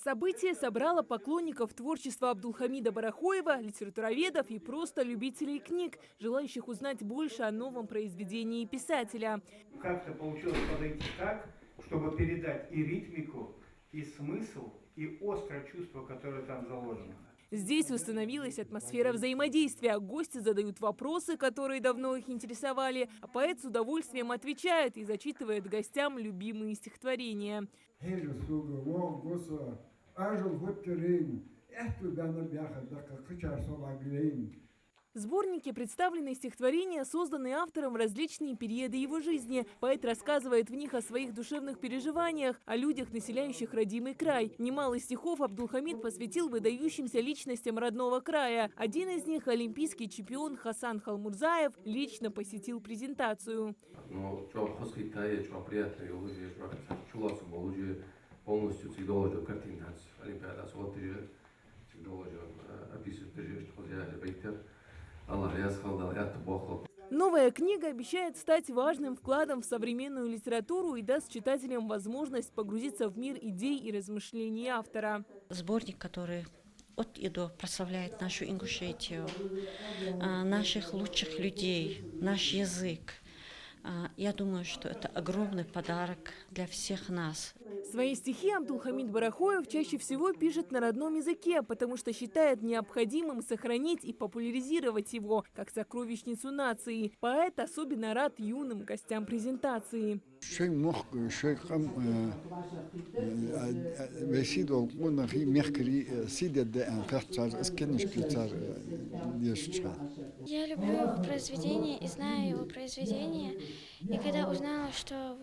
Событие собрало поклонников творчества Абдулхамида Барахоева, литературоведов и просто любителей книг, желающих узнать больше о новом произведении писателя. Как-то получилось подойти так, чтобы передать и ритмику, и смысл, и острое чувство, которое там заложено. Здесь установилась атмосфера взаимодействия. Гости задают вопросы, которые давно их интересовали, а поэт с удовольствием отвечает и зачитывает гостям любимые стихотворения. В сборнике представлены стихотворения, созданные автором в различные периоды его жизни. Поэт рассказывает в них о своих душевных переживаниях, о людях, населяющих родимый край. Немало стихов Абдулхамид посвятил выдающимся личностям родного края. Один из них, олимпийский чемпион Хасан Халмурзаев, лично посетил презентацию. Новая книга обещает стать важным вкладом в современную литературу и даст читателям возможность погрузиться в мир идей и размышлений автора. Сборник, который от и до прославляет нашу Ингушетию, наших лучших людей, наш язык. Я думаю, что это огромный подарок для всех нас. Свои стихи Абдулхамид Барахоев чаще всего пишет на родном языке, потому что считает необходимым сохранить и популяризировать его как сокровищницу нации. Поэт особенно рад юным гостям презентации. Я люблю его произведение и знаю его произведение. И когда узнала, что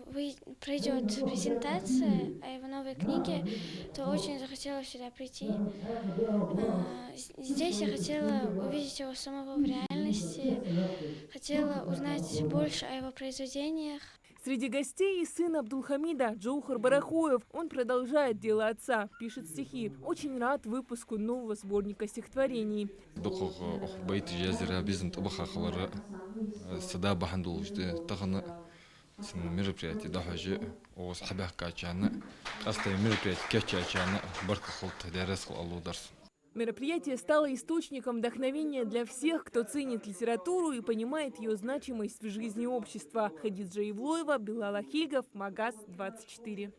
пройдет презентация о его новой книге, то очень захотела сюда прийти. Здесь я хотела увидеть его самого в реальности, хотела узнать больше о его произведениях. Среди гостей и сын Абдулхамида Джоухар Барахоев. Он продолжает дело отца, пишет стихи. Очень рад выпуску нового сборника стихотворений. Мероприятие стало источником вдохновения для всех, кто ценит литературу и понимает ее значимость в жизни общества. Хадиджа Ивлоева, Билал Ахигов, Магаз 24.